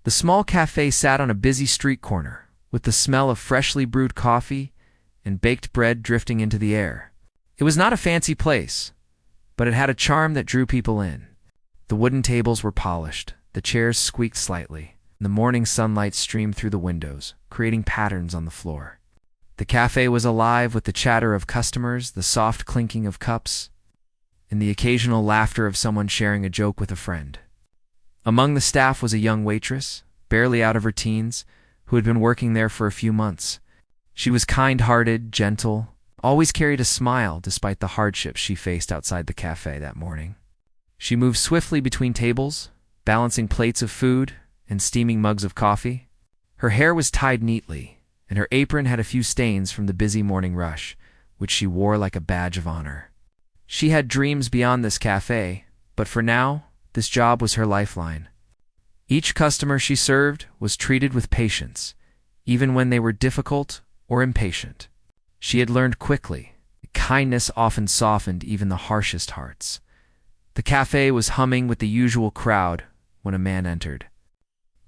The small cafe sat on a busy street corner, with the smell of freshly brewed coffee and baked bread drifting into the air. It was not a fancy place, but it had a charm that drew people in. The wooden tables were polished, the chairs squeaked slightly, and the morning sunlight streamed through the windows, creating patterns on the floor. The cafe was alive with the chatter of customers, the soft clinking of cups, and the occasional laughter of someone sharing a joke with a friend. Among the staff was a young waitress, barely out of her teens, who had been working there for a few months. She was kind-hearted, gentle, always carried a smile despite the hardships she faced outside the cafe that morning. She moved swiftly between tables, balancing plates of food and steaming mugs of coffee. Her hair was tied neatly, and her apron had a few stains from the busy morning rush, which she wore like a badge of honor. She had dreams beyond this cafe, but for now, this job was her lifeline. Each customer she served was treated with patience, even when they were difficult or impatient. She had learned quickly, kindness often softened even the harshest hearts. The cafe was humming with the usual crowd when a man entered.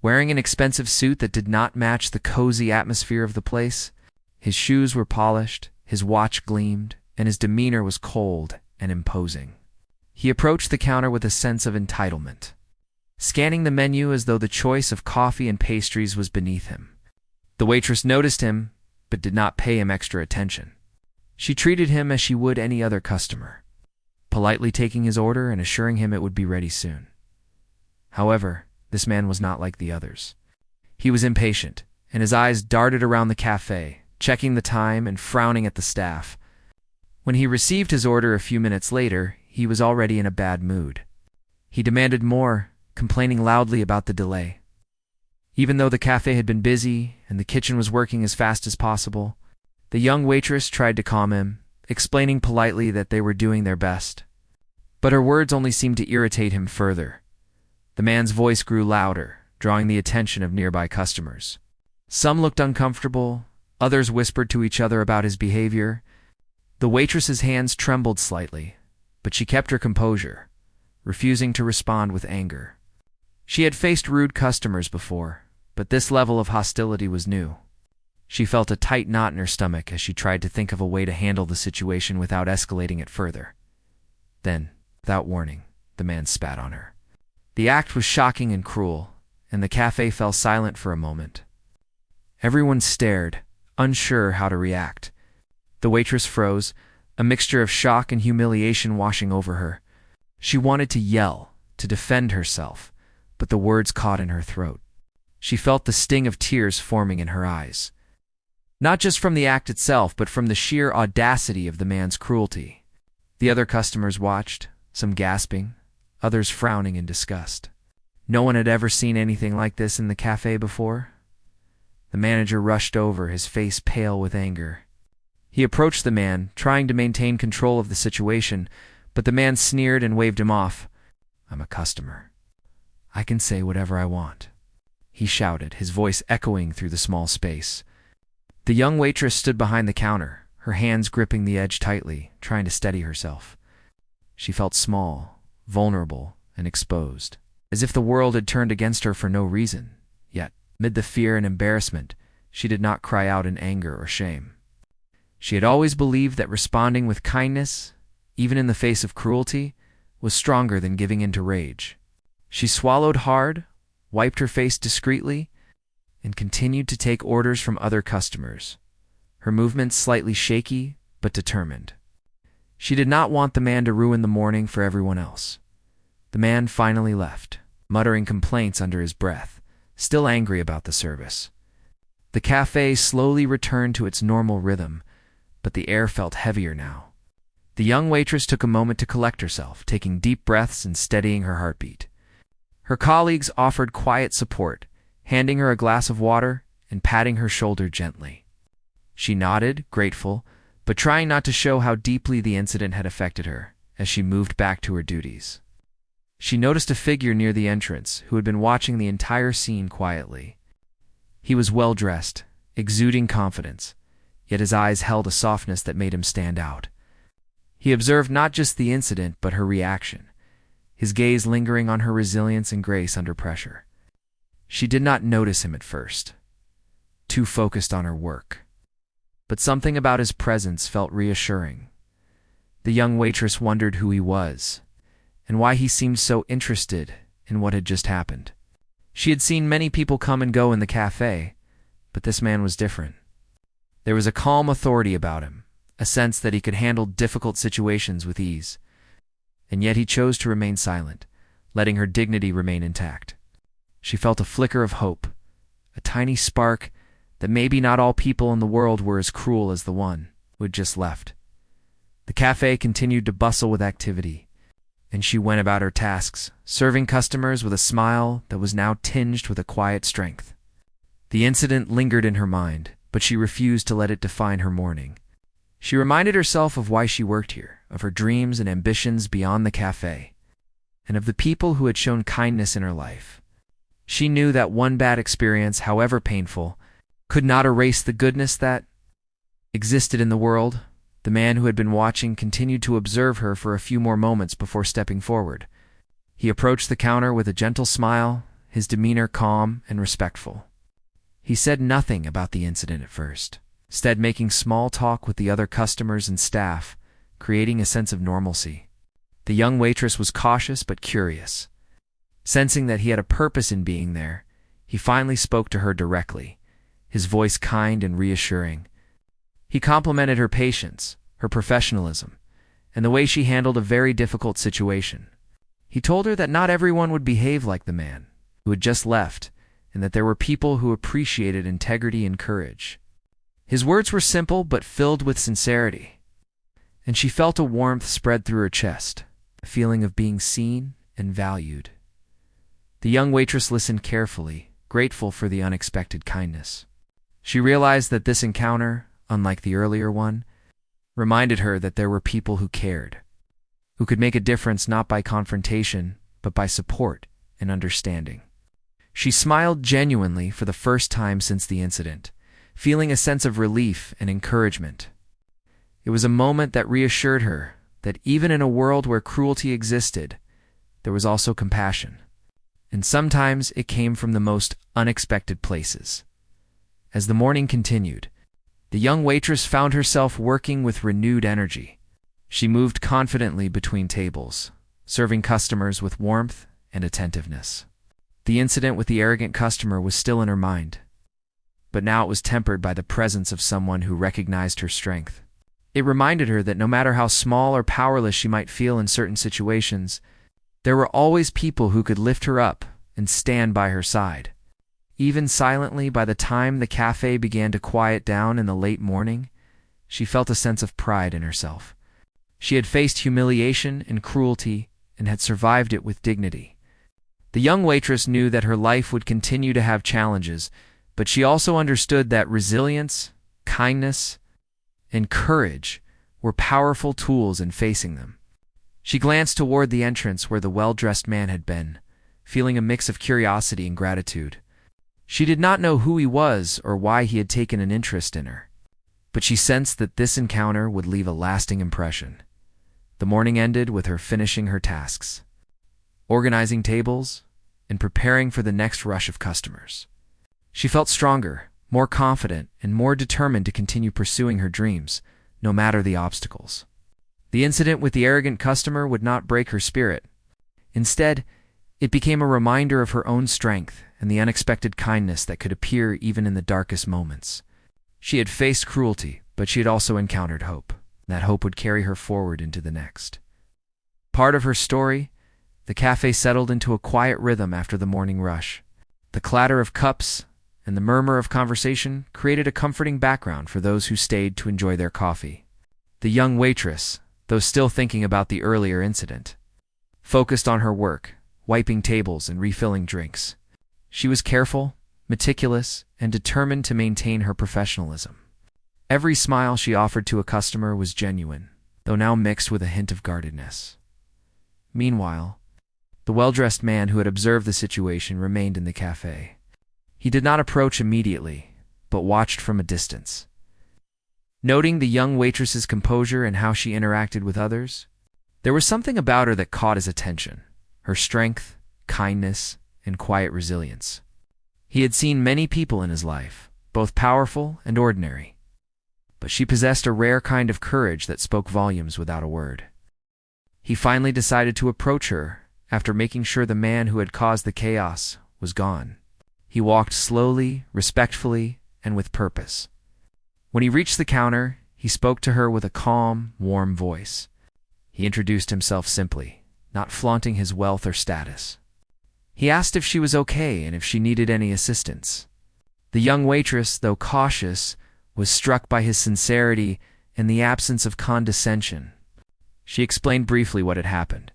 Wearing an expensive suit that did not match the cozy atmosphere of the place, his shoes were polished, his watch gleamed, and his demeanor was cold and imposing. He approached the counter with a sense of entitlement, scanning the menu as though the choice of coffee and pastries was beneath him. The waitress noticed him, but did not pay him extra attention. She treated him as she would any other customer, politely taking his order and assuring him it would be ready soon. However, this man was not like the others. He was impatient, and his eyes darted around the cafe, checking the time and frowning at the staff. When he received his order a few minutes later, he was already in a bad mood. He demanded more, complaining loudly about the delay. Even though the cafe had been busy and the kitchen was working as fast as possible, the young waitress tried to calm him, explaining politely that they were doing their best. But her words only seemed to irritate him further. The man's voice grew louder, drawing the attention of nearby customers. Some looked uncomfortable, others whispered to each other about his behavior. The waitress's hands trembled slightly, but she kept her composure, refusing to respond with anger. She had faced rude customers before, but this level of hostility was new. She felt a tight knot in her stomach as she tried to think of a way to handle the situation without escalating it further. Then, without warning, the man spat on her. The act was shocking and cruel, and the cafe fell silent for a moment. Everyone stared, unsure how to react. The waitress froze, a mixture of shock and humiliation washing over her. She wanted to yell, to defend herself, but the words caught in her throat. She felt the sting of tears forming in her eyes. Not just from the act itself, but from the sheer audacity of the man's cruelty. The other customers watched, some gasping, others frowning in disgust. No one had ever seen anything like this in the cafe before. The manager rushed over, his face pale with anger. He approached the man, trying to maintain control of the situation, but the man sneered and waved him off. "I'm a customer. I can say whatever I want," he shouted, his voice echoing through the small space. The young waitress stood behind the counter, her hands gripping the edge tightly, trying to steady herself. She felt small, vulnerable, and exposed, as if the world had turned against her for no reason. Yet, amid the fear and embarrassment, she did not cry out in anger or shame. She had always believed that responding with kindness, even in the face of cruelty, was stronger than giving in to rage. She swallowed hard, wiped her face discreetly, and continued to take orders from other customers, her movements slightly shaky but determined. She did not want the man to ruin the morning for everyone else. The man finally left, muttering complaints under his breath, still angry about the service. The cafe slowly returned to its normal rhythm, but the air felt heavier now. The young waitress took a moment to collect herself, taking deep breaths and steadying her heartbeat. Her colleagues offered quiet support, handing her a glass of water and patting her shoulder gently. She nodded, grateful, but trying not to show how deeply the incident had affected her as she moved back to her duties. She noticed a figure near the entrance who had been watching the entire scene quietly. He was well-dressed, exuding confidence, yet his eyes held a softness that made him stand out. He observed not just the incident but her reaction, his gaze lingering on her resilience and grace under pressure. She did not notice him at first, too focused on her work. But something about his presence felt reassuring. The young waitress wondered who he was, and why he seemed so interested in what had just happened. She had seen many people come and go in the cafe, but this man was different. There was a calm authority about him, a sense that he could handle difficult situations with ease. And yet he chose to remain silent, letting her dignity remain intact. She felt a flicker of hope, a tiny spark that maybe not all people in the world were as cruel as the one who had just left. The cafe continued to bustle with activity, and she went about her tasks, serving customers with a smile that was now tinged with a quiet strength. The incident lingered in her mind, but she refused to let it define her morning. She reminded herself of why she worked here, of her dreams and ambitions beyond the cafe, and of the people who had shown kindness in her life. She knew that one bad experience, however painful, could not erase the goodness that existed in the world. The man who had been watching continued to observe her for a few more moments before stepping forward. He approached the counter with a gentle smile, his demeanor calm and respectful. He said nothing about the incident at first, instead making small talk with the other customers and staff, creating a sense of normalcy. The young waitress was cautious but curious. Sensing that he had a purpose in being there, he finally spoke to her directly, his voice kind and reassuring. He complimented her patience, her professionalism, and the way she handled a very difficult situation. He told her that not everyone would behave like the man who had just left, and that there were people who appreciated integrity and courage. His words were simple but filled with sincerity, and she felt a warmth spread through her chest, a feeling of being seen and valued. The young waitress listened carefully, grateful for the unexpected kindness. She realized that this encounter, unlike the earlier one, reminded her that there were people who cared, who could make a difference not by confrontation, but by support and understanding. She smiled genuinely for the first time since the incident, feeling a sense of relief and encouragement. It was a moment that reassured her that even in a world where cruelty existed, there was also compassion, and sometimes it came from the most unexpected places. As the morning continued, the young waitress found herself working with renewed energy. She moved confidently between tables, serving customers with warmth and attentiveness. The incident with the arrogant customer was still in her mind, but now it was tempered by the presence of someone who recognized her strength. It reminded her that no matter how small or powerless she might feel in certain situations, there were always people who could lift her up and stand by her side. Even silently, by the time the cafe began to quiet down in the late morning, she felt a sense of pride in herself. She had faced humiliation and cruelty and had survived it with dignity. The young waitress knew that her life would continue to have challenges, but she also understood that resilience, kindness, and courage were powerful tools in facing them. She glanced toward the entrance where the well-dressed man had been, feeling a mix of curiosity and gratitude. She did not know who he was or why he had taken an interest in her, but she sensed that this encounter would leave a lasting impression. The morning ended with her finishing her tasks, organizing tables, and preparing for the next rush of customers. She felt stronger, more confident, and more determined to continue pursuing her dreams, no matter the obstacles. The incident with the arrogant customer would not break her spirit. Instead, it became a reminder of her own strength and the unexpected kindness that could appear even in the darkest moments. She had faced cruelty, but she had also encountered hope. That hope would carry her forward into the next. Part of her story, the cafe settled into a quiet rhythm after the morning rush. The clatter of cups and the murmur of conversation created a comforting background for those who stayed to enjoy their coffee. The young waitress, though still thinking about the earlier incident, focused on her work, wiping tables and refilling drinks. She was careful, meticulous, and determined to maintain her professionalism. Every smile she offered to a customer was genuine, though now mixed with a hint of guardedness. Meanwhile, the well-dressed man who had observed the situation remained in the cafe. He did not approach immediately, but watched from a distance. Noting the young waitress's composure and how she interacted with others, there was something about her that caught his attention, her strength, kindness, and quiet resilience. He had seen many people in his life, both powerful and ordinary, but she possessed a rare kind of courage that spoke volumes without a word. He finally decided to approach her after making sure the man who had caused the chaos was gone. He walked slowly, respectfully, and with purpose. When he reached the counter, he spoke to her with a calm, warm voice. He introduced himself simply, not flaunting his wealth or status. He asked if she was okay and if she needed any assistance. The young waitress, though cautious, was struck by his sincerity and the absence of condescension. She explained briefly what had happened,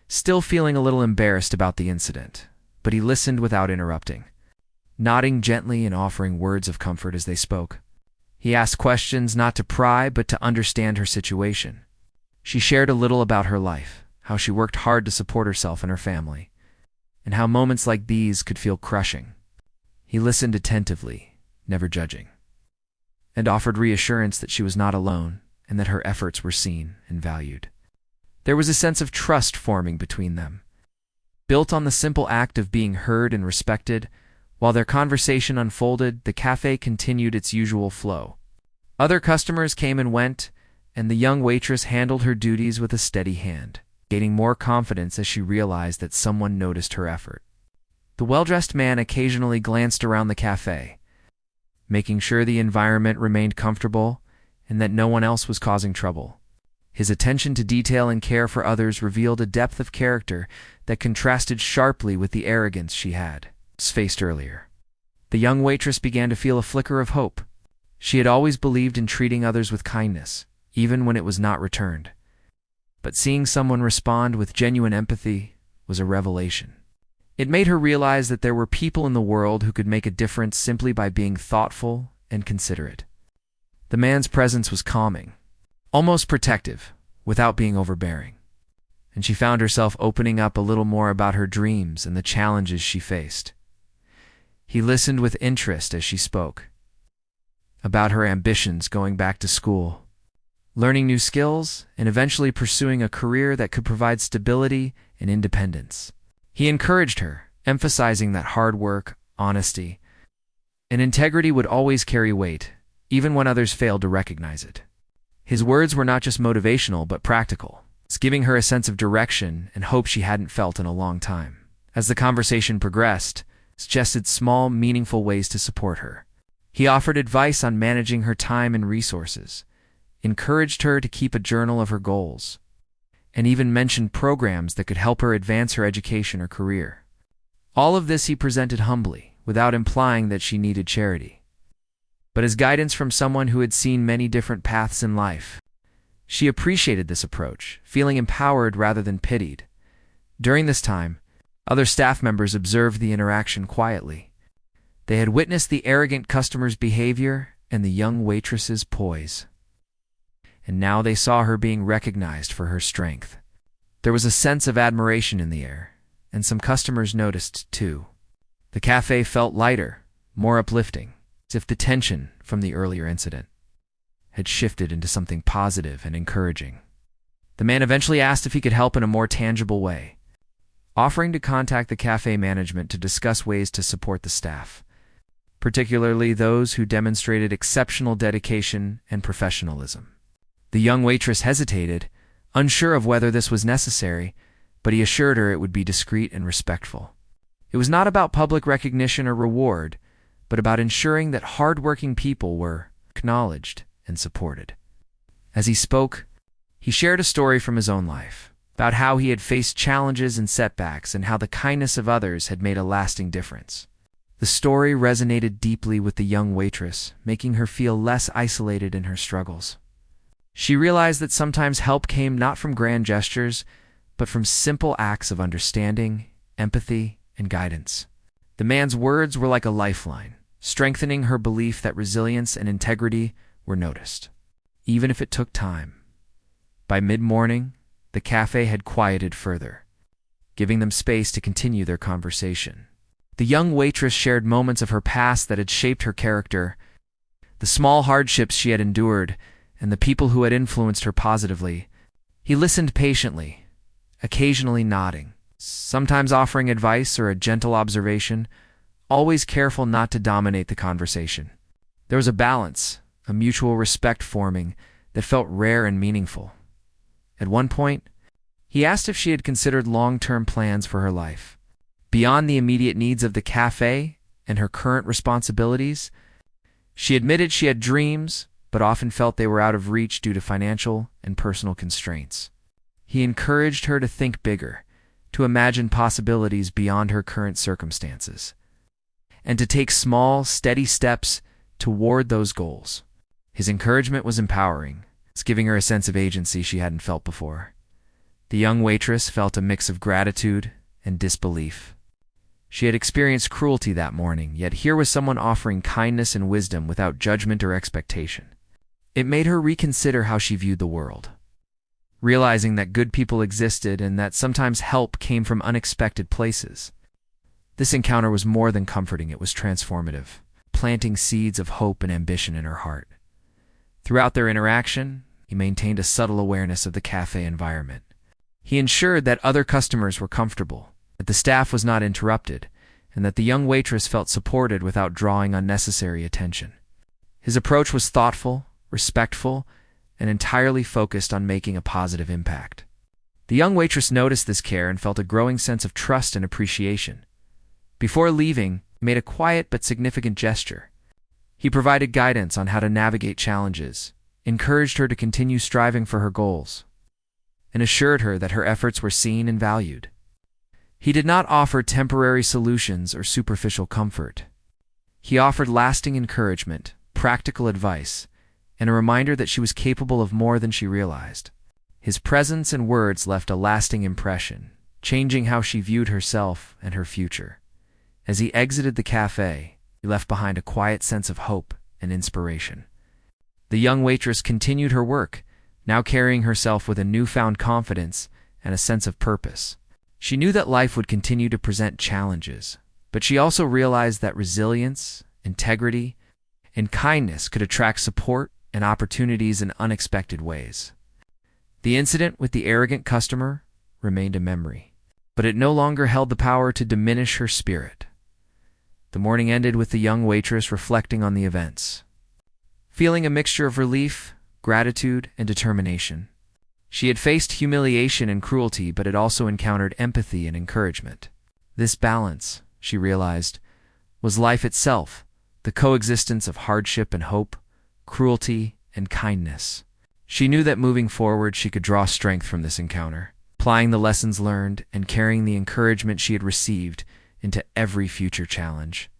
still feeling a little embarrassed about the incident, but he listened without interrupting, nodding gently and offering words of comfort as they spoke. He asked questions not to pry but to understand her situation. She shared a little about her life, how she worked hard to support herself and her family, and how moments like these could feel crushing. He listened attentively, never judging, and offered reassurance that she was not alone and that her efforts were seen and valued. There was a sense of trust forming between them, built on the simple act of being heard and respected. While their conversation unfolded, the cafe continued its usual flow. Other customers came and went, and the young waitress handled her duties with a steady hand, gaining more confidence as she realized that someone noticed her effort. The well-dressed man occasionally glanced around the cafe, making sure the environment remained comfortable and that no one else was causing trouble. His attention to detail and care for others revealed a depth of character that contrasted sharply with the arrogance she had faced earlier. The young waitress began to feel a flicker of hope. She had always believed in treating others with kindness, even when it was not returned. But seeing someone respond with genuine empathy was a revelation. It made her realize that there were people in the world who could make a difference simply by being thoughtful and considerate. The man's presence was calming, almost protective, without being overbearing, and she found herself opening up a little more about her dreams and the challenges she faced. He listened with interest as she spoke about her ambitions going back to school, learning new skills, and eventually pursuing a career that could provide stability and independence. He encouraged her, emphasizing that hard work, honesty, and integrity would always carry weight, even when others failed to recognize it. His words were not just motivational but practical, giving her a sense of direction and hope she hadn't felt in a long time. As the conversation progressed, he suggested small, meaningful ways to support her. He offered advice on managing her time and resources, encouraged her to keep a journal of her goals, and even mentioned programs that could help her advance her education or career. All of this he presented humbly, without implying that she needed charity, but as guidance from someone who had seen many different paths in life. She appreciated this approach, feeling empowered rather than pitied. During this time, other staff members observed the interaction quietly. They had witnessed the arrogant customer's behavior and the young waitress's poise, and now they saw her being recognized for her strength. There was a sense of admiration in the air, and some customers noticed too. The cafe felt lighter, more uplifting, as if the tension from the earlier incident had shifted into something positive and encouraging. The man eventually asked if he could help in a more tangible way, offering to contact the cafe management to discuss ways to support the staff, particularly those who demonstrated exceptional dedication and professionalism. The young waitress hesitated, unsure of whether this was necessary, but he assured her it would be discreet and respectful. It was not about public recognition or reward, but about ensuring that hard-working people were acknowledged and supported. As he spoke, he shared a story from his own life, about how he had faced challenges and setbacks and how the kindness of others had made a lasting difference. The story resonated deeply with the young waitress, making her feel less isolated in her struggles. She realized that sometimes help came not from grand gestures, but from simple acts of understanding, empathy, and guidance. The man's words were like a lifeline, strengthening her belief that resilience and integrity were noticed, even if it took time. By mid-morning, the cafe had quieted further, giving them space to continue their conversation. The young waitress shared moments of her past that had shaped her character, the small hardships she had endured, and the people who had influenced her positively. He listened patiently, occasionally nodding, sometimes offering advice or a gentle observation, always careful not to dominate the conversation. There was a balance, a mutual respect forming that felt rare and meaningful. At one point, he asked if she had considered long-term plans for her life. Beyond the immediate needs of the cafe and her current responsibilities, she admitted she had dreams, but often felt they were out of reach due to financial and personal constraints. He encouraged her to think bigger, to imagine possibilities beyond her current circumstances, and to take small, steady steps toward those goals. His encouragement was empowering. It's giving her a sense of agency she hadn't felt before. The young waitress felt a mix of gratitude and disbelief. She had experienced cruelty that morning, yet here was someone offering kindness and wisdom without judgment or expectation. It made her reconsider how she viewed the world, realizing that good people existed and that sometimes help came from unexpected places. This encounter was more than comforting, it was transformative, planting seeds of hope and ambition in her heart. Throughout their interaction, he maintained a subtle awareness of the cafe environment. He ensured that other customers were comfortable, that the staff was not interrupted, and that the young waitress felt supported without drawing unnecessary attention. His approach was thoughtful, respectful, and entirely focused on making a positive impact. The young waitress noticed this care and felt a growing sense of trust and appreciation. Before leaving, he made a quiet but significant gesture. He provided guidance on how to navigate challenges, encouraged her to continue striving for her goals, and assured her that her efforts were seen and valued. He did not offer temporary solutions or superficial comfort. He offered lasting encouragement, practical advice, and a reminder that she was capable of more than she realized. His presence and words left a lasting impression, changing how she viewed herself and her future. As he exited the cafe, he left behind a quiet sense of hope and inspiration. The young waitress continued her work, now carrying herself with a newfound confidence and a sense of purpose. She knew that life would continue to present challenges, but she also realized that resilience, integrity, and kindness could attract support and opportunities in unexpected ways. The incident with the arrogant customer remained a memory, but it no longer held the power to diminish her spirit. The morning ended with the young waitress reflecting on the events, feeling a mixture of relief, gratitude, and determination. She had faced humiliation and cruelty, but had also encountered empathy and encouragement. This balance, she realized, was life itself, the coexistence of hardship and hope, cruelty and kindness. She knew that moving forward she could draw strength from this encounter, applying the lessons learned and carrying the encouragement she had received into every future challenge.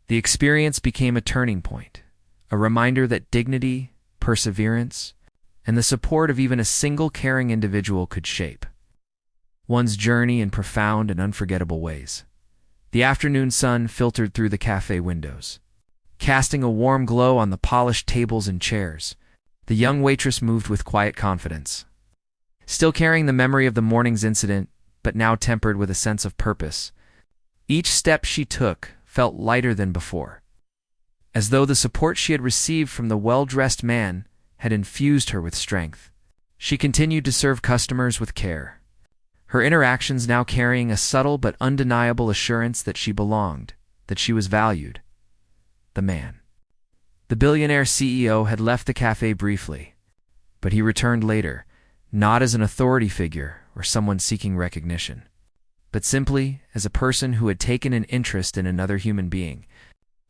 The experience became a turning point, a reminder that dignity, perseverance, and the support of even a single caring individual could shape one's journey in profound and unforgettable ways. The afternoon sun filtered through the cafe windows, casting a warm glow on the polished tables and chairs. The young waitress moved with quiet confidence, still carrying the memory of the morning's incident, but now tempered with a sense of purpose. Each step she took felt lighter than before, as though the support she had received from the well-dressed man had infused her with strength. She continued to serve customers with care, her interactions now carrying a subtle but undeniable assurance that she belonged, that she was valued. The man, the billionaire CEO, had left the cafe briefly, but he returned later, not as an authority figure or someone seeking recognition, but simply as a person who had taken an interest in another human being.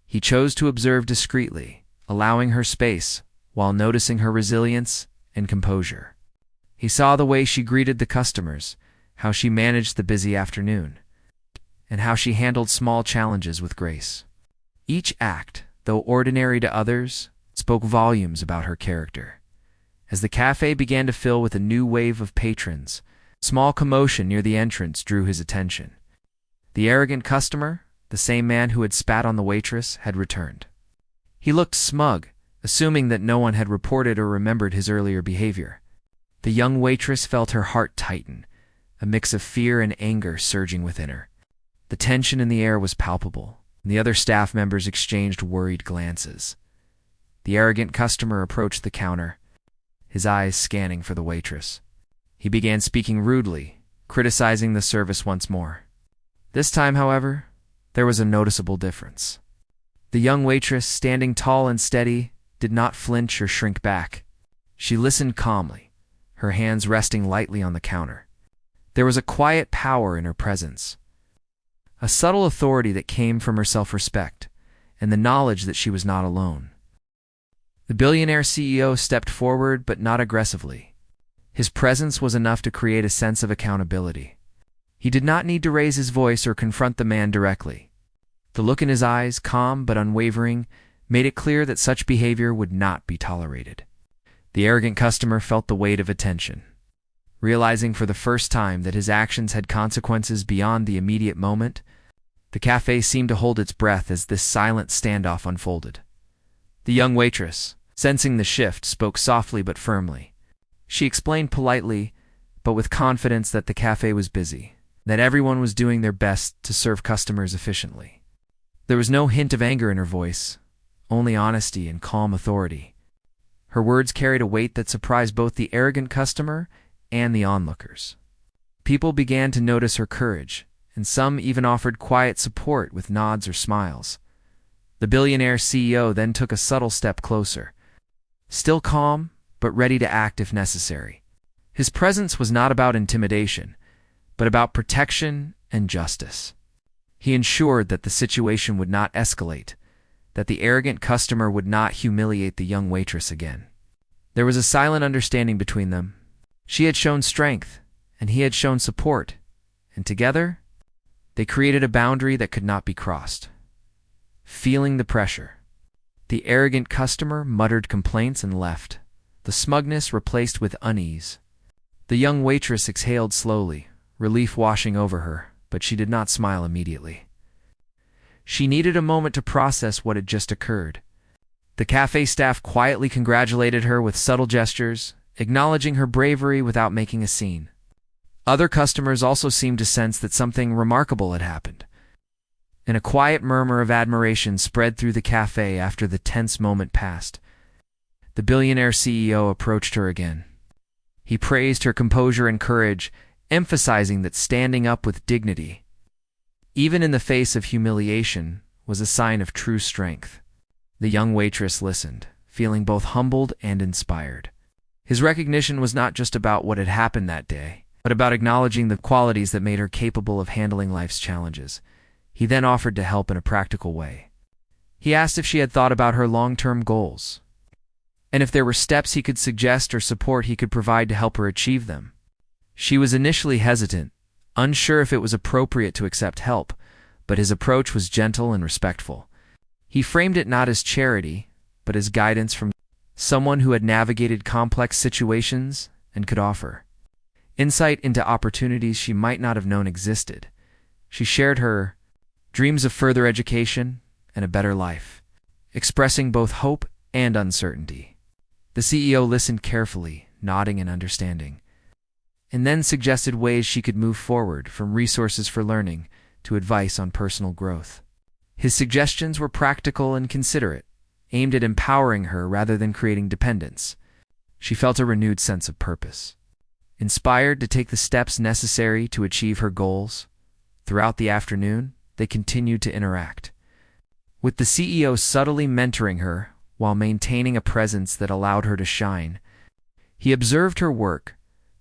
He chose to observe discreetly, allowing her space while noticing her resilience and composure. He saw the way she greeted the customers, how she managed the busy afternoon, and how she handled small challenges with grace. Each act, though ordinary to others, spoke volumes about her character. As the cafe began to fill with a new wave of patrons, small commotion near the entrance drew his attention. The arrogant customer, the same man who had spat on the waitress, had returned. He looked smug, assuming that no one had reported or remembered his earlier behavior. The young waitress felt her heart tighten, a mix of fear and anger surging within her. The tension in the air was palpable, and the other staff members exchanged worried glances. The arrogant customer approached the counter, his eyes scanning for the waitress. He began speaking rudely, criticizing the service once more. This time, however, there was a noticeable difference. The young waitress, standing tall and steady, did not flinch or shrink back. She listened calmly, her hands resting lightly on the counter. There was a quiet power in her presence, a subtle authority that came from her self-respect and the knowledge that she was not alone. The billionaire CEO stepped forward, but not aggressively. His presence was enough to create a sense of accountability. He did not need to raise his voice or confront the man directly. The look in his eyes, calm but unwavering, made it clear that such behavior would not be tolerated. The arrogant customer felt the weight of attention. Realizing for the first time that his actions had consequences beyond the immediate moment, the cafe seemed to hold its breath as this silent standoff unfolded. The young waitress, sensing the shift, spoke softly but firmly. She explained politely, but with confidence, that the cafe was busy, that everyone was doing their best to serve customers efficiently. There was no hint of anger in her voice, only honesty and calm authority. Her words carried a weight that surprised both the arrogant customer and the onlookers. People began to notice her courage, and some even offered quiet support with nods or smiles. The billionaire CEO then took a subtle step closer, still calm, but ready to act if necessary. His presence was not about intimidation, but about protection and justice. He ensured that the situation would not escalate, that the arrogant customer would not humiliate the young waitress again. There was a silent understanding between them. She had shown strength, and he had shown support, and together, they created a boundary that could not be crossed. Feeling the pressure, the arrogant customer muttered complaints and left, the smugness replaced with unease. The young waitress exhaled slowly, relief washing over her, but she did not smile immediately. She needed a moment to process what had just occurred. The cafe staff quietly congratulated her with subtle gestures, acknowledging her bravery without making a scene. Other customers also seemed to sense that something remarkable had happened, and a quiet murmur of admiration spread through the cafe after the tense moment passed. The billionaire CEO approached her again. He praised her composure and courage, emphasizing that standing up with dignity, even in the face of humiliation, was a sign of true strength. The young waitress listened, feeling both humbled and inspired. His recognition was not just about what had happened that day, but about acknowledging the qualities that made her capable of handling life's challenges. He then offered to help in a practical way. He asked if she had thought about her long-term goals, and if there were steps he could suggest or support he could provide to help her achieve them. She was initially hesitant, unsure if it was appropriate to accept help, but his approach was gentle and respectful. He framed it not as charity, but as guidance from someone who had navigated complex situations and could offer insight into opportunities she might not have known existed. She shared her dreams of further education and a better life, expressing both hope and uncertainty. The CEO listened carefully, nodding and understanding, and then suggested ways she could move forward, from resources for learning to advice on personal growth. His suggestions were practical and considerate, aimed at empowering her rather than creating dependence. She felt a renewed sense of purpose, inspired to take the steps necessary to achieve her goals. Throughout the afternoon, they continued to interact, with the CEO subtly mentoring her while maintaining a presence that allowed her to shine. He observed her work,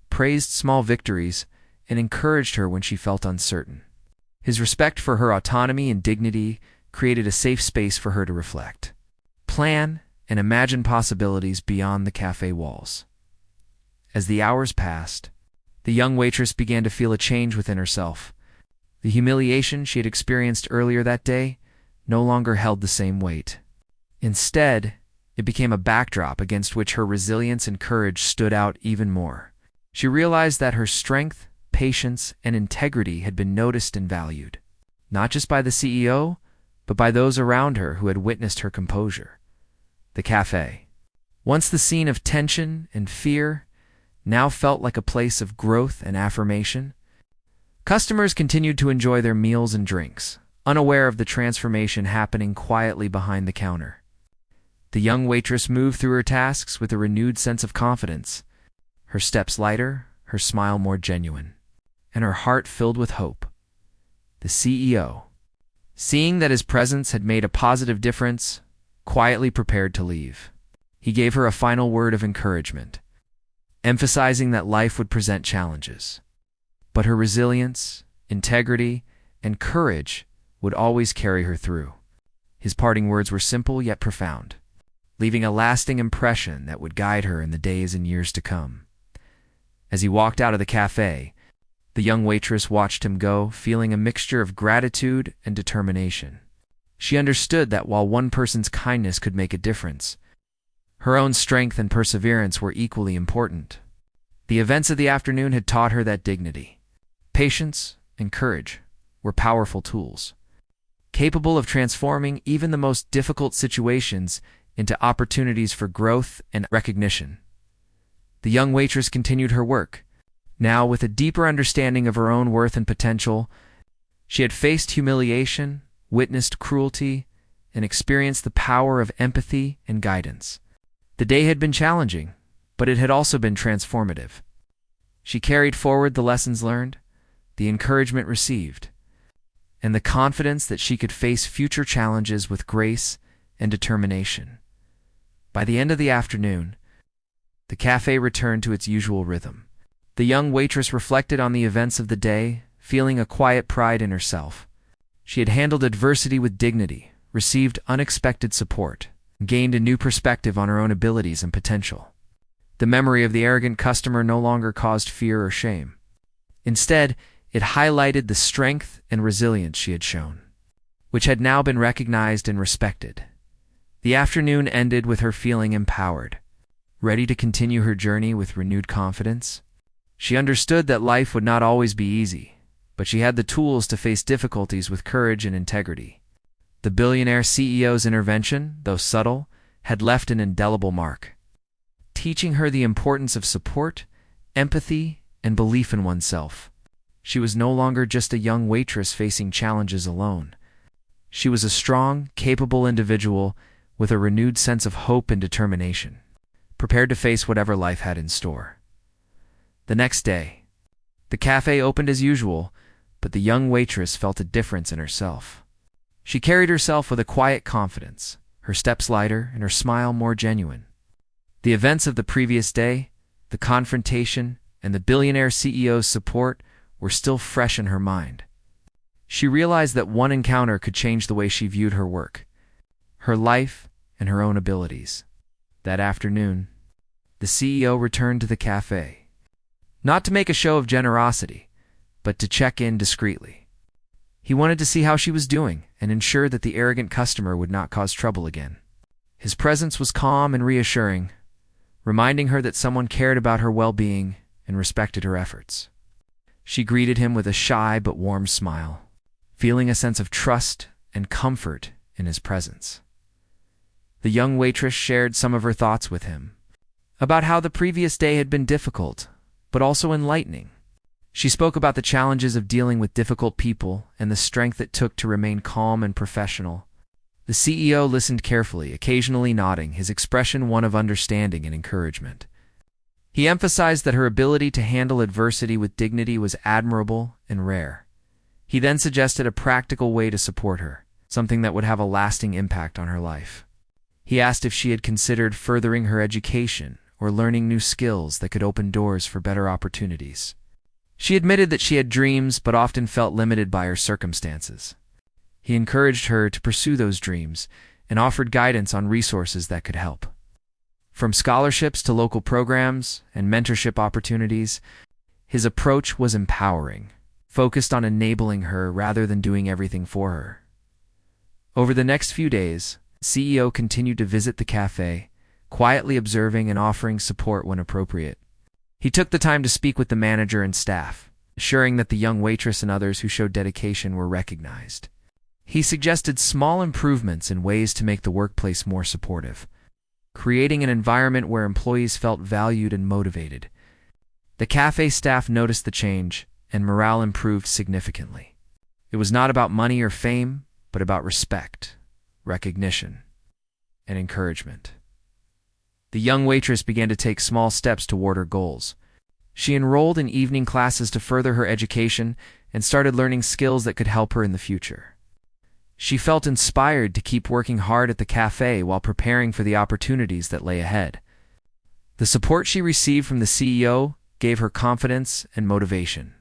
praised small victories, and encouraged her when she felt uncertain. His respect for her autonomy and dignity created a safe space for her to reflect, plan, and imagine possibilities beyond the cafe walls. As the hours passed, the young waitress began to feel a change within herself. The humiliation she had experienced earlier that day no longer held the same weight. Instead, it became a backdrop against which her resilience and courage stood out even more. She realized that her strength, patience, and integrity had been noticed and valued, not just by the CEO, but by those around her who had witnessed her composure. The cafe, once the scene of tension and fear, now felt like a place of growth and affirmation. Customers continued to enjoy their meals and drinks, unaware of the transformation happening quietly behind the counter. The young waitress moved through her tasks with a renewed sense of confidence, her steps lighter, her smile more genuine, and her heart filled with hope. The CEO, Seeing that his presence had made a positive difference, quietly prepared to leave. He gave her a final word of encouragement, emphasizing that life would present challenges, but her resilience, integrity, and courage would always carry her through. His parting words were simple yet profound, leaving a lasting impression that would guide her in the days and years to come. As he walked out of the cafe, the young waitress watched him go, feeling a mixture of gratitude and determination. She understood that while one person's kindness could make a difference, her own strength and perseverance were equally important. The events of the afternoon had taught her that dignity, patience, and courage were powerful tools, capable of transforming even the most difficult situations into opportunities for growth and recognition. The young waitress continued her work. Now, with a deeper understanding of her own worth and potential, she had faced humiliation, witnessed cruelty, and experienced the power of empathy and guidance. The day had been challenging, but it had also been transformative. She carried forward the lessons learned, the encouragement received, and the confidence that she could face future challenges with grace and determination. By the end of the afternoon, the cafe returned to its usual rhythm. The young waitress reflected on the events of the day, feeling a quiet pride in herself. She had handled adversity with dignity, received unexpected support, and gained a new perspective on her own abilities and potential. The memory of the arrogant customer no longer caused fear or shame. Instead, it highlighted the strength and resilience she had shown, which had now been recognized and respected. The afternoon ended with her feeling empowered, ready to continue her journey with renewed confidence. She understood that life would not always be easy, but she had the tools to face difficulties with courage and integrity. The billionaire CEO's intervention, though subtle, had left an indelible mark, teaching her the importance of support, empathy, and belief in oneself. She was no longer just a young waitress facing challenges alone. She was a strong, capable individual with a renewed sense of hope and determination, prepared to face whatever life had in store. The next day, the cafe opened as usual, but the young waitress felt a difference in herself. She carried herself with a quiet confidence, her steps lighter and her smile more genuine. The events of the previous day, the confrontation, and the billionaire CEO's support were still fresh in her mind. She realized that one encounter could change the way she viewed her work, her life, and her own abilities. That afternoon, the CEO returned to the cafe, not to make a show of generosity, but to check in discreetly. He wanted to see how she was doing and ensure that the arrogant customer would not cause trouble again. His presence was calm and reassuring, reminding her that someone cared about her well-being and respected her efforts. She greeted him with a shy but warm smile, feeling a sense of trust and comfort in his presence. The young waitress shared some of her thoughts with him, about how the previous day had been difficult, but also enlightening. She spoke about the challenges of dealing with difficult people and the strength it took to remain calm and professional. The CEO listened carefully, occasionally nodding, his expression one of understanding and encouragement. He emphasized that her ability to handle adversity with dignity was admirable and rare. He then suggested a practical way to support her, something that would have a lasting impact on her life. He asked if she had considered furthering her education or learning new skills that could open doors for better opportunities. She admitted that she had dreams but often felt limited by her circumstances. He encouraged her to pursue those dreams and offered guidance on resources that could help. From scholarships to local programs and mentorship opportunities, his approach was empowering, focused on enabling her rather than doing everything for her. Over the next few days, the CEO continued to visit the cafe, quietly observing and offering support when appropriate. He took the time to speak with the manager and staff, assuring that the young waitress and others who showed dedication were recognized. He suggested small improvements in ways to make the workplace more supportive, creating an environment where employees felt valued and motivated. The cafe staff noticed the change, and morale improved significantly. It was not about money or fame, but about respect, recognition, and encouragement. The young waitress began to take small steps toward her goals. She enrolled in evening classes to further her education and started learning skills that could help her in the future. She felt inspired to keep working hard at the cafe while preparing for the opportunities that lay ahead. The support she received from the CEO gave her confidence and motivation,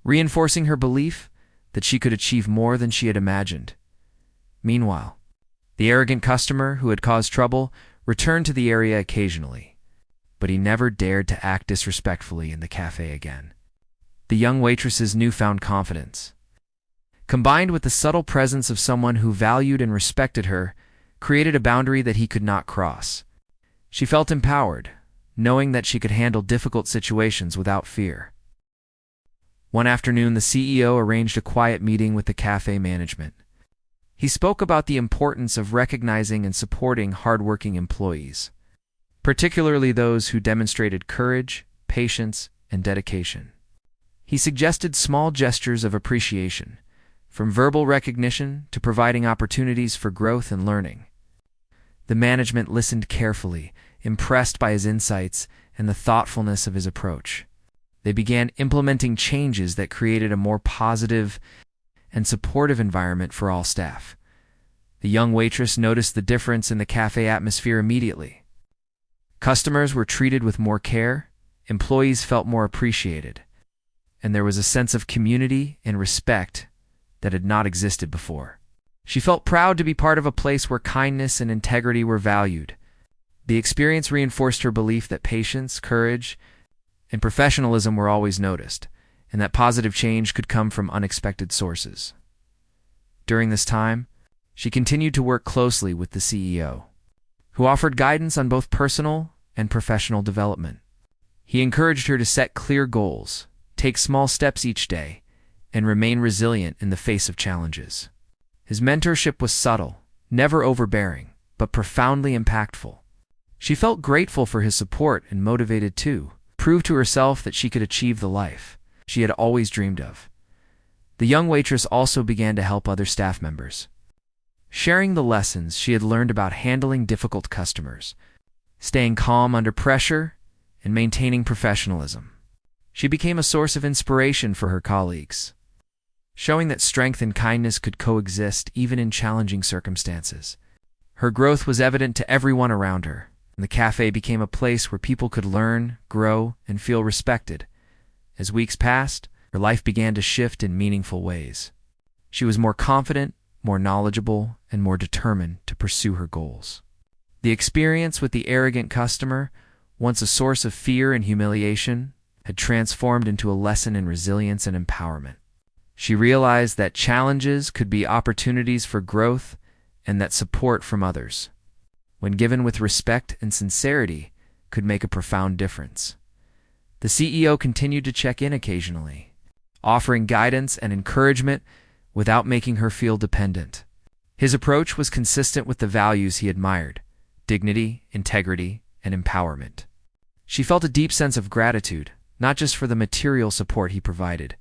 reinforcing her belief that she could achieve more than she had imagined. Meanwhile, the arrogant customer who had caused trouble returned to the area occasionally, but he never dared to act disrespectfully in the cafe again. The young waitress's newfound confidence, combined with the subtle presence of someone who valued and respected her, created a boundary that he could not cross. She felt empowered, knowing that she could handle difficult situations without fear. One afternoon, the CEO arranged a quiet meeting with the cafe management. He spoke about the importance of recognizing and supporting hardworking employees, particularly those who demonstrated courage, patience, and dedication. He suggested small gestures of appreciation, from verbal recognition to providing opportunities for growth and learning. The management listened carefully, impressed by his insights and the thoughtfulness of his approach. They began implementing changes that created a more positive and supportive environment for all staff. The young waitress noticed the difference in the cafe atmosphere immediately. Customers were treated with more care, employees felt more appreciated, and there was a sense of community and respect that had not existed before. She felt proud to be part of a place where kindness and integrity were valued. The experience reinforced her belief that patience, courage, and professionalism were always noticed, and that positive change could come from unexpected sources. During this time, she continued to work closely with the CEO, who offered guidance on both personal and professional development. He encouraged her to set clear goals, take small steps each day, and remain resilient in the face of challenges. His mentorship was subtle, never overbearing, but profoundly impactful. She felt grateful for his support and motivated to prove to herself that she could achieve the life she had always dreamed of. The young waitress also began to help other staff members, sharing the lessons she had learned about handling difficult customers, staying calm under pressure, and maintaining professionalism. She became a source of inspiration for her colleagues, showing that strength and kindness could coexist even in challenging circumstances. Her growth was evident to everyone around her, and the cafe became a place where people could learn, grow, and feel respected. As weeks passed, her life began to shift in meaningful ways. She was more confident, more knowledgeable, and more determined to pursue her goals. The experience with the arrogant customer, once a source of fear and humiliation, had transformed into a lesson in resilience and empowerment. She realized that challenges could be opportunities for growth and that support from others, when given with respect and sincerity, could make a profound difference. The CEO continued to check in occasionally, offering guidance and encouragement without making her feel dependent. His approach was consistent with the values he admired: dignity, integrity, and empowerment. She felt a deep sense of gratitude, not just for the material support he provided,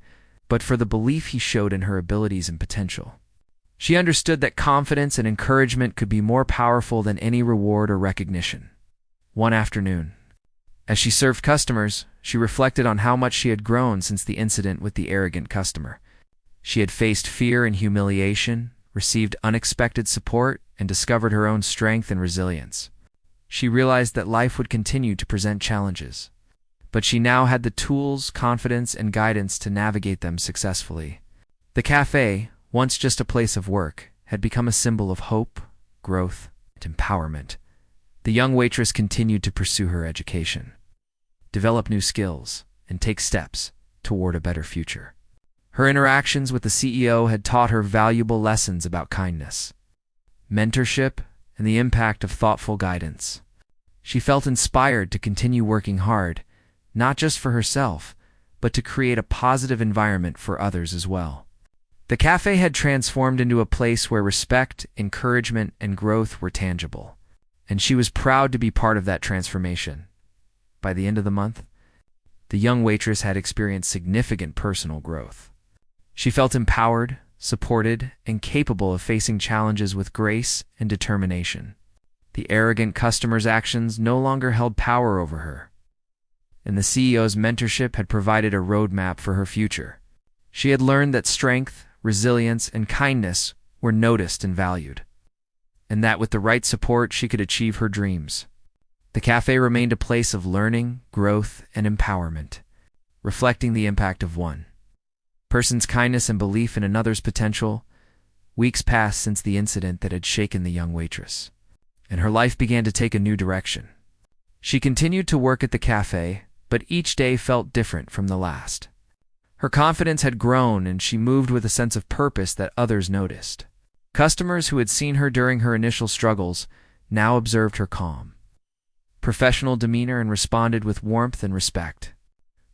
but for the belief he showed in her abilities and potential. She understood that confidence and encouragement could be more powerful than any reward or recognition. One afternoon, as she served customers, she reflected on how much she had grown since the incident with the arrogant customer. She had faced fear and humiliation, received unexpected support, and discovered her own strength and resilience. She realized that life would continue to present challenges, but she now had the tools, confidence, and guidance to navigate them successfully. The cafe, once just a place of work, had become a symbol of hope, growth, and empowerment. The young waitress continued to pursue her education, develop new skills, and take steps toward a better future. Her interactions with the CEO had taught her valuable lessons about kindness, mentorship, and the impact of thoughtful guidance. She felt inspired to continue working hard, not just for herself, but to create a positive environment for others as well. The cafe had transformed into a place where respect, encouragement, and growth were tangible, and she was proud to be part of that transformation. By the end of the month, the young waitress had experienced significant personal growth. She felt empowered, supported, and capable of facing challenges with grace and determination. The arrogant customer's actions no longer held power over her, and the CEO's mentorship had provided a roadmap for her future. She had learned that strength, resilience, and kindness were noticed and valued, and that with the right support she could achieve her dreams. The cafe remained a place of learning, growth, and empowerment, reflecting the impact of one person's kindness and belief in another's potential. Weeks passed since the incident that had shaken the young waitress, and her life began to take a new direction. She continued to work at the cafe, but each day felt different from the last. Her confidence had grown, and she moved with a sense of purpose that others noticed. Customers who had seen her during her initial struggles now observed her calm, professional demeanor and responded with warmth and respect.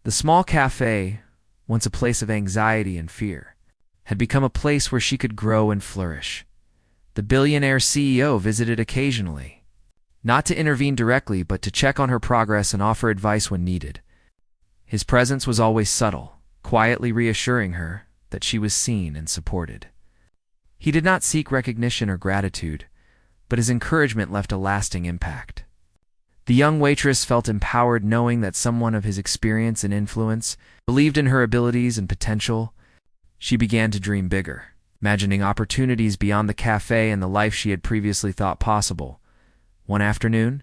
The small cafe, once a place of anxiety and fear, had become a place where she could grow and flourish. The Billionaire CEO visited occasionally, not to intervene directly but to check on her progress and offer advice when needed. His presence was always subtle, quietly reassuring her that she was seen and supported. He did not seek recognition or gratitude, but his encouragement left a lasting impact. The young waitress felt empowered knowing that someone of his experience and influence believed in her abilities and potential. She began to dream bigger, imagining opportunities beyond the cafe and the life she had previously thought possible. One afternoon,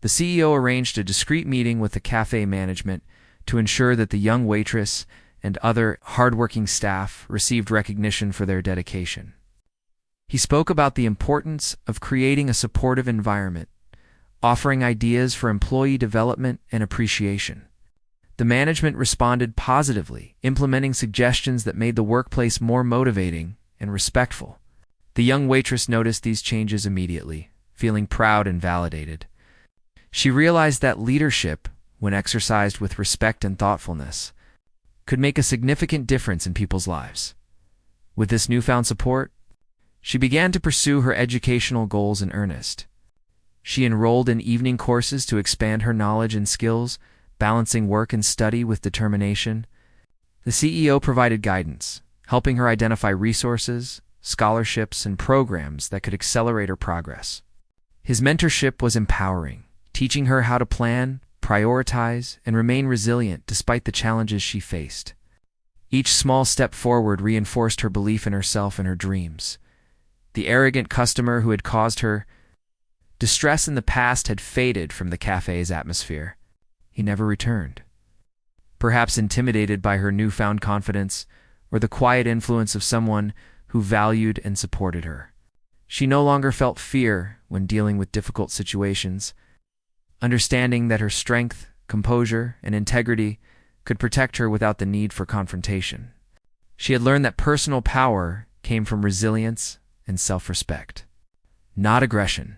the CEO arranged a discreet meeting with the cafe management to ensure that the young waitress and other hardworking staff received recognition for their dedication. He spoke about the importance of creating a supportive environment, offering ideas for employee development and appreciation. The management responded positively, implementing suggestions that made the workplace more motivating and respectful. The young waitress noticed these changes immediately, feeling proud and validated. She realized that leadership, when exercised with respect and thoughtfulness, could make a significant difference in people's lives. With this newfound support, she began to pursue her educational goals in earnest. She enrolled in evening courses to expand her knowledge and skills, balancing work and study with determination. The CEO provided guidance, helping her identify resources, scholarships, and programs that could accelerate her progress. His mentorship was empowering, teaching her how to plan, prioritize, and remain resilient despite the challenges she faced. Each small step forward reinforced her belief in herself and her dreams. The arrogant customer who had caused her distress in the past had faded from the cafe's atmosphere. He never returned. Perhaps intimidated by her newfound confidence or the quiet influence of someone who valued and supported her. She no longer felt fear when dealing with difficult situations, understanding that her strength, composure, and integrity could protect her without the need for confrontation. She had learned that personal power came from resilience and self-respect, not aggression.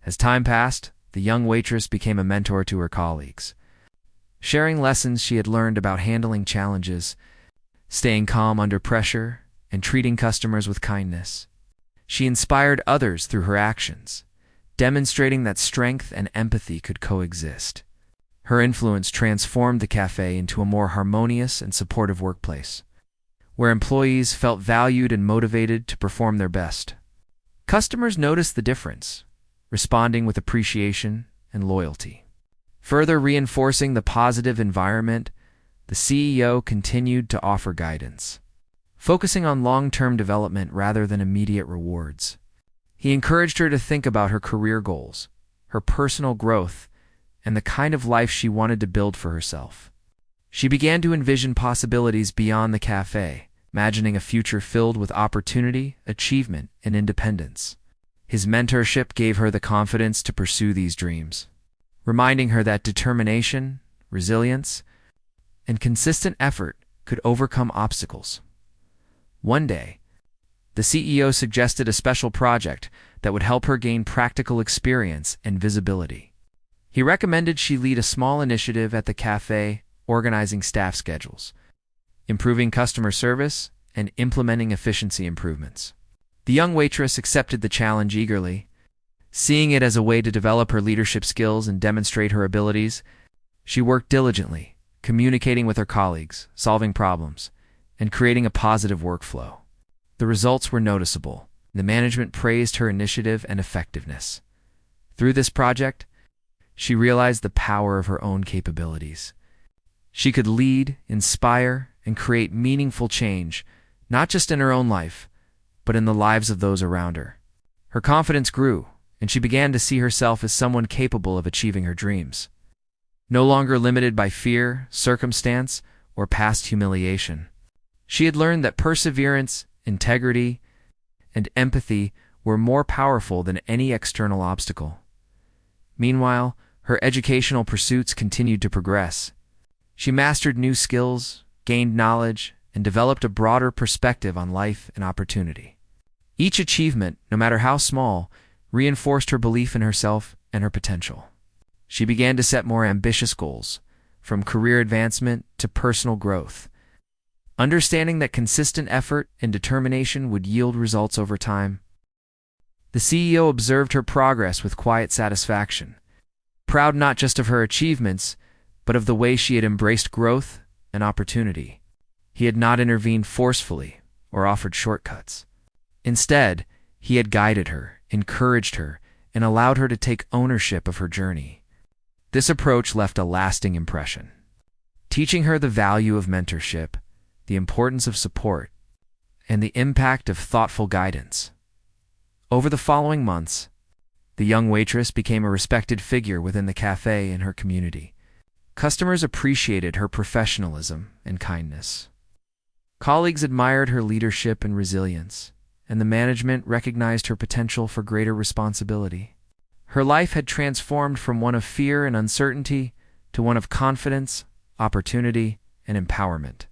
As time passed, the young waitress became a mentor to her colleagues, sharing lessons she had learned about handling challenges, staying calm under pressure, and treating customers with kindness. She inspired others through her actions, demonstrating that strength and empathy could coexist. Her influence transformed the cafe into a more harmonious and supportive workplace, where employees felt valued and motivated to perform their best. Customers noticed the difference, responding with appreciation and loyalty. Further reinforcing the positive environment, the CEO continued to offer guidance, focusing on long-term development rather than immediate rewards. He encouraged her to think about her career goals, her personal growth, and the kind of life she wanted to build for herself. She began to envision possibilities beyond the cafe, imagining a future filled with opportunity, achievement, and independence. His mentorship gave her the confidence to pursue these dreams, reminding her that determination, resilience, and consistent effort could overcome obstacles. One day, the CEO suggested a special project that would help her gain practical experience and visibility. He recommended she lead a small initiative at the cafe, organizing staff schedules, improving customer service, and implementing efficiency improvements. The young waitress accepted the challenge eagerly, seeing it as a way to develop her leadership skills and demonstrate her abilities. She worked diligently, communicating with her colleagues, solving problems, and creating a positive workflow. The results were noticeable. The management praised her initiative and effectiveness. Through this project, she realized the power of her own capabilities. She could lead, inspire, and create meaningful change, not just in her own life, but in the lives of those around her. Her confidence grew, and she began to see herself as someone capable of achieving her dreams. No longer limited by fear, circumstance, or past humiliation. She had learned that perseverance, integrity, and empathy were more powerful than any external obstacle. Meanwhile, her educational pursuits continued to progress. She mastered new skills, gained knowledge, and developed a broader perspective on life and opportunity. Each achievement, no matter how small, reinforced her belief in herself and her potential. She began to set more ambitious goals, from career advancement to personal growth, understanding that consistent effort and determination would yield results over time. The CEO observed her progress with quiet satisfaction, proud not just of her achievements, but of the way she had embraced growth and opportunity. He had not intervened forcefully or offered shortcuts. Instead, he had guided her, encouraged her, and allowed her to take ownership of her journey. This approach left a lasting impression, teaching her the value of mentorship, the importance of support, and the impact of thoughtful guidance. Over the following months, the young waitress became a respected figure within the cafe and her community. Customers appreciated her professionalism and kindness. Colleagues admired her leadership and resilience, and the management recognized her potential for greater responsibility. Her life had transformed from one of fear and uncertainty to one of confidence, opportunity, and empowerment.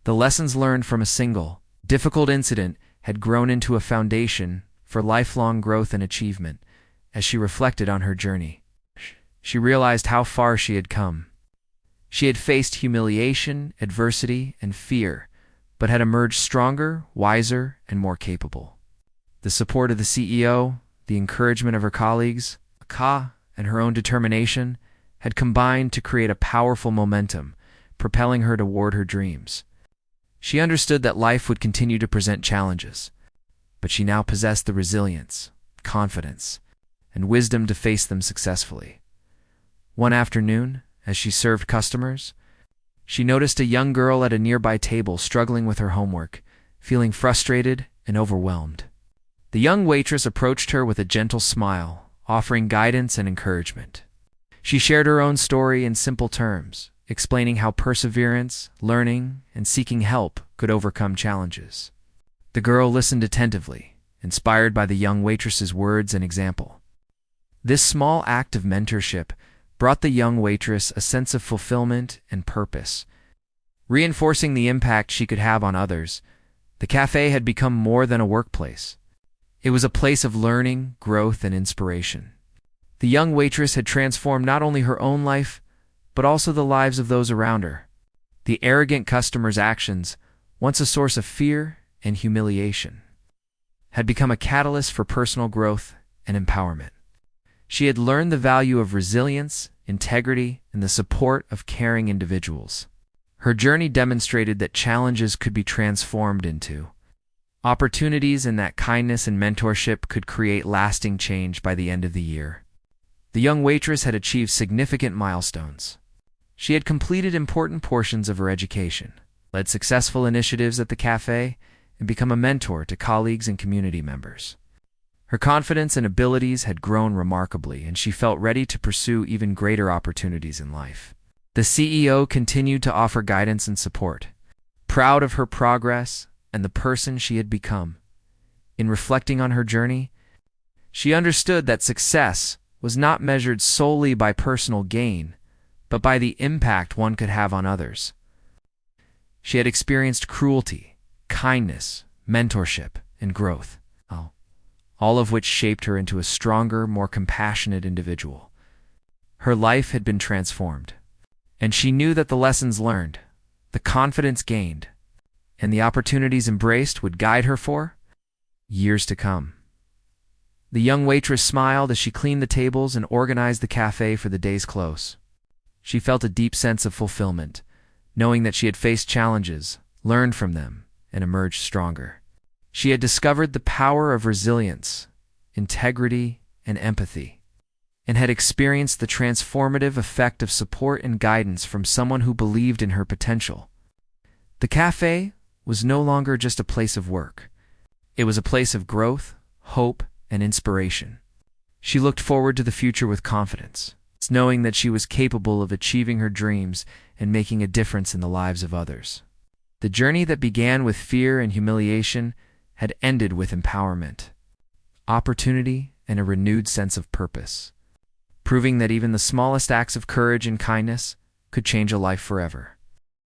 The lessons learned from a single, difficult incident had grown into a foundation for lifelong growth and achievement. As she reflected on her journey, she realized how far she had come. She had faced humiliation, adversity, and fear, but had emerged stronger, wiser, and more capable. The support of the CEO, the encouragement of her colleagues, and her own determination had combined to create a powerful momentum, propelling her toward her dreams. She understood that life would continue to present challenges, but she now possessed the resilience, confidence, and wisdom to face them successfully. One afternoon, as she served customers, she noticed a young girl at a nearby table struggling with her homework, feeling frustrated and overwhelmed. The young waitress approached her with a gentle smile, offering guidance and encouragement. She shared her own story in simple terms, explaining how perseverance, learning, and seeking help could overcome challenges. The girl listened attentively, inspired by the young waitress's words and example. This small act of mentorship brought the young waitress a sense of fulfillment and purpose. Reinforcing the impact she could have on others, the cafe had become more than a workplace. It was a place of learning, growth, and inspiration. The young waitress had transformed not only her own life, but also the lives of those around her. The arrogant customer's actions, once a source of fear and humiliation, had become a catalyst for personal growth and empowerment. She had learned the value of resilience, integrity, and the support of caring individuals. Her journey demonstrated that challenges could be transformed into opportunities, and that kindness and mentorship could create lasting change by the end of the year. The young waitress had achieved significant milestones. She had completed important portions of her education, led successful initiatives at the cafe, and become a mentor to colleagues and community members. Her confidence and abilities had grown remarkably, and she felt ready to pursue even greater opportunities in life. The CEO continued to offer guidance and support, proud of her progress and the person she had become. In reflecting on her journey, she understood that success was not measured solely by personal gain, but by the impact one could have on others. She had experienced cruelty, kindness, mentorship, and growth, all of which shaped her into a stronger, more compassionate individual. Her life had been transformed, and she knew that the lessons learned, the confidence gained, and the opportunities embraced would guide her for years to come. The young waitress smiled as she cleaned the tables and organized the cafe for the day's close. She felt a deep sense of fulfillment, knowing that she had faced challenges, learned from them, and emerged stronger. She had discovered the power of resilience, integrity, and empathy, and had experienced the transformative effect of support and guidance from someone who believed in her potential. The cafe was no longer just a place of work. It was a place of growth, hope, and inspiration. She looked forward to the future with confidence, knowing that she was capable of achieving her dreams and making a difference in the lives of others. The journey that began with fear and humiliation had ended with empowerment, opportunity, and a renewed sense of purpose, proving that even the smallest acts of courage and kindness could change a life forever.